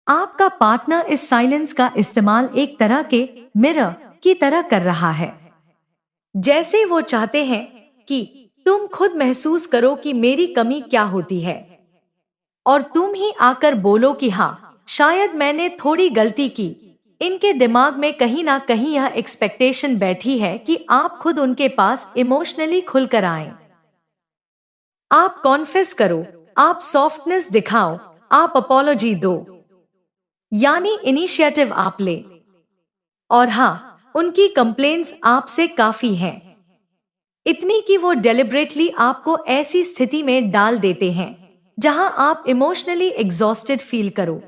आपका पार्टनर इस साइलेंस का इस्तेमाल एक तरह के मिरर की तरह कर रहा है। जैसे वो चाहते हैं कि तुम खुद महसूस करो कि मेरी कमी क्या होती है और तुम ही आकर बोलो कि हाँ, शायद मैंने थोड़ी गलती की। इनके दिमाग में कहीं ना कहीं यह एक्सपेक्टेशन बैठी है कि आप खुद उनके पास इमोशनली खुलकर आएं। आप कॉन्फेस करो, आप सॉफ्टनेस दिखाओ, आप अपॉलॉजी दो, यानी इनिशिएटिव आप ले। और हाँ, उनकी कंप्लेंट्स आपसे काफी हैं, इतनी कि वो डेलिब्रेटली आपको ऐसी स्थिति में डाल देते हैं जहां आप इमोशनली एग्जॉस्टेड फील करो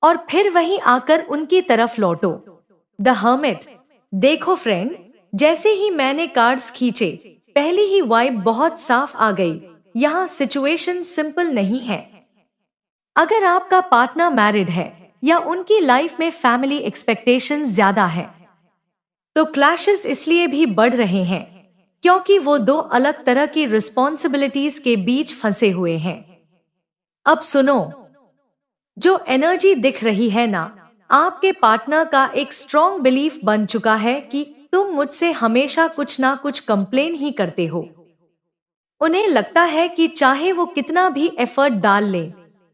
और फिर वहीं आकर उनकी तरफ लौटो। The hermit. देखो फ्रेंड, जैसे ही मैंने कार्ड्स खींचे, पहली ही वाइब बहुत साफ आ गई। यहाँ सिचुएशन सिंपल नहीं है। अगर आपका पार्टनर मैरिड है या उनकी लाइफ में फैमिली एक्सपेक्टेशंस ज्यादा है, तो क्लैशेस इसलिए भी बढ़ रहे हैं क्योंकि वो दो अलग तरह की रिस्पॉन्सिबिलिटीज के बीच फंसे हुए हैं। अब सुनो, जो एनर्जी दिख रही है ना, आपके पार्टनर का एक स्ट्रॉन्ग बिलीफ बन चुका है कि तुम मुझसे हमेशा कुछ ना कुछ कंप्लेन ही करते हो। उन्हें लगता है कि चाहे वो कितना भी एफर्ट डाल ले,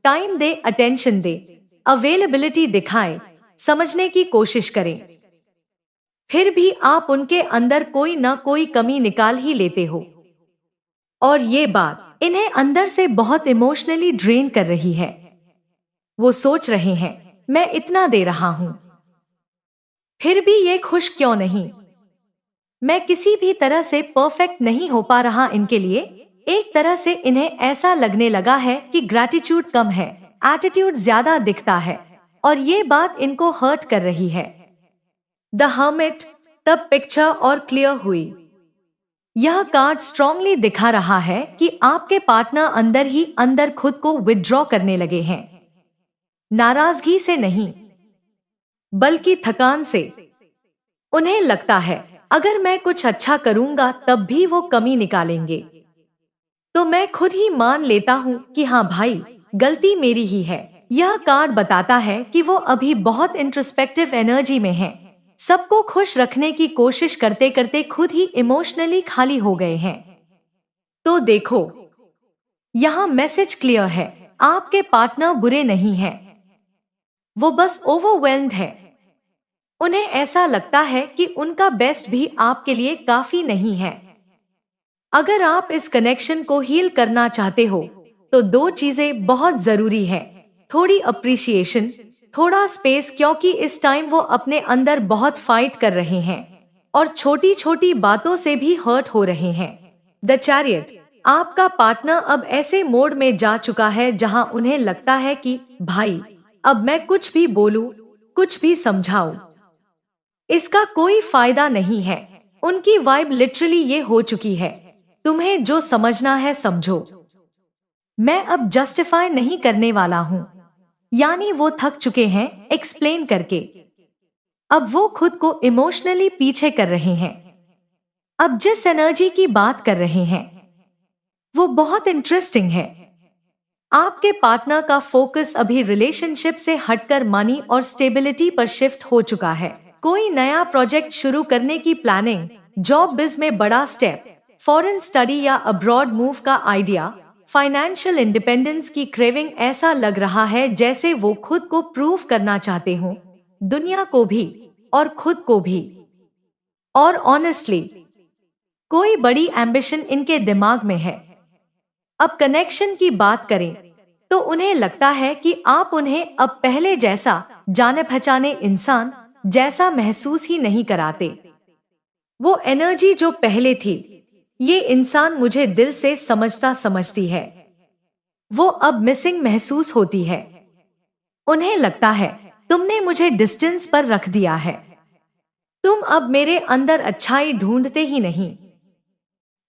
टाइम दे, अटेंशन दे, अवेलेबिलिटी दिखाए, समझने की कोशिश करें, फिर भी आप उनके अंदर कोई ना कोई कमी निकाल ही लेते हो। और ये बात इन्हें अंदर से बहुत इमोशनली ड्रेन कर रही है। वो सोच रहे हैं, मैं इतना दे रहा हूं, फिर भी ये खुश क्यों नहीं? मैं किसी भी तरह से परफेक्ट नहीं हो पा रहा इनके लिए। एक तरह से इन्हें ऐसा लगने लगा है कि ग्रैटिट्यूड कम है, एटीट्यूड ज्यादा दिखता है, और ये बात इनको हर्ट कर रही है। The hermit. तब पिक्चर और क्लियर हुई। यह कार्ड स्ट्रांगली दिखा रहा है कि आपके पार्टनर अंदर ही अंदर खुद को विथड्रॉ करने लगे हैं। नाराजगी से नहीं, बल्कि थकान से। उन्हें लगता है अगर मैं कुछ अच्छा करूंगा तब भी वो कमी निकालेंगे, तो मैं खुद ही मान लेता हूं कि हाँ भाई, गलती मेरी ही है। यह कार्ड बताता है कि वो अभी बहुत इंट्रोस्पेक्टिव एनर्जी में हैं, सबको खुश रखने की कोशिश करते करते खुद ही इमोशनली खाली हो गए हैं। तो देखो, यहाँ मैसेज क्लियर है, आपके पार्टनर बुरे नहीं हैं, वो बस ओवरवेल्म्ड है। उन्हें ऐसा लगता है कि उनका बेस्ट भी आपके लिए काफी नहीं है। अगर आप इस कनेक्शन को हील करना चाहते हो तो दो चीजें बहुत जरूरी है, थोड़ी अप्रिसिएशन, थोड़ा स्पेस, क्योंकि इस टाइम वो अपने अंदर बहुत फाइट कर रहे हैं और छोटी छोटी बातों से भी हर्ट हो रहे हैं। The chariot. आपका पार्टनर अब ऐसे मोड में जा चुका है जहां उन्हें लगता है कि भाई, अब मैं कुछ भी बोलूं, कुछ भी समझाऊं, इसका कोई फायदा नहीं है। उनकी वाइब लिटरली ये हो चुकी है, तुम्हें जो समझना है समझो, मैं अब जस्टिफाई नहीं करने वाला हूं। यानी वो थक चुके हैं एक्सप्लेन करके। अब वो खुद को इमोशनली पीछे कर रहे हैं। अब जिस एनर्जी की बात कर रहे हैं वो बहुत इंटरेस्टिंग है। आपके पार्टनर का फोकस अभी रिलेशनशिप से हटकर मनी और स्टेबिलिटी पर शिफ्ट हो चुका है। कोई नया प्रोजेक्ट शुरू करने की प्लानिंग, जॉब बिज में बड़ा स्टेप, फॉरेन स्टडी या अब्रॉड मूव का आइडिया, फाइनेंशियल इंडिपेंडेंस की क्रेविंग। ऐसा लग रहा है जैसे वो खुद को प्रूव करना चाहते हो, दुनिया को भी और खुद को भी। और ऑनेस्टली, कोई बड़ी एम्बिशन इनके दिमाग में है। अब कनेक्शन की बात करें तो उन्हें लगता है कि आप उन्हें अब पहले जैसा जाने पहचाने इंसान जैसा महसूस ही नहीं कराते। वो एनर्जी जो पहले थी, ये इंसान मुझे दिल से समझती है, वो अब मिसिंग महसूस होती है। उन्हें लगता है तुमने मुझे डिस्टेंस पर रख दिया है, तुम अब मेरे अंदर अच्छाई ढूंढते ही नहीं,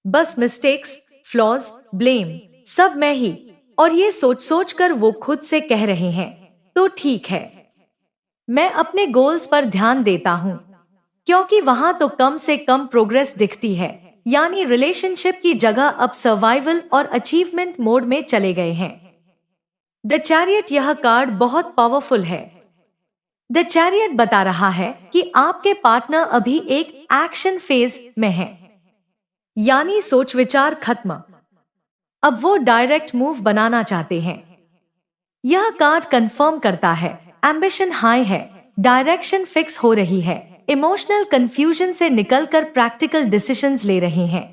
बस मिस्टेक्स, फ्लॉज, ब्लेम, सब मैं ही। और ये सोच सोच कर वो खुद से कह रहे हैं, तो ठीक है, मैं अपने गोल्स पर ध्यान देता हूँ, क्योंकि वहां तो कम से कम प्रोग्रेस दिखती है। यानी रिलेशनशिप की जगह अब सर्वाइवल और अचीवमेंट मोड में चले गए हैं। द चैरियट यह कार्ड बहुत पावरफुल है। द चैरियट बता रहा है कि आपके पार्टनर अभी एक एक्शन फेज में है, यानी सोच विचार खत्म। अब वो डायरेक्ट मूव बनाना चाहते हैं। यह कार्ड कंफर्म करता है एम्बिशन हाई है, डायरेक्शन फिक्स हो रही है, इमोशनल कंफ्यूजन से निकलकर प्रैक्टिकल डिसीजंस ले रहे हैं।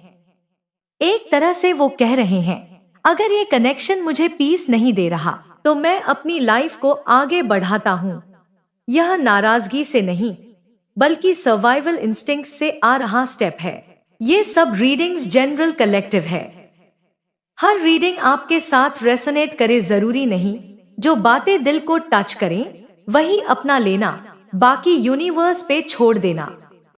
एक तरह से वो कह रहे हैं, अगर ये कनेक्शन मुझे पीस नहीं दे रहा तो मैं अपनी लाइफ को आगे बढ़ाता हूँ। यह नाराजगी से नहीं, बल्कि सर्वाइवल इंस्टिंक्ट से आ रहा स्टेप है। ये सब रीडिंग्स जनरल कलेक्टिव है। हर रीडिंग आपके साथ रेसोनेट करे जरूरी नहीं। जो बातें दिल को टच करें वही अपना लेना, बाकी यूनिवर्स पे छोड़ देना।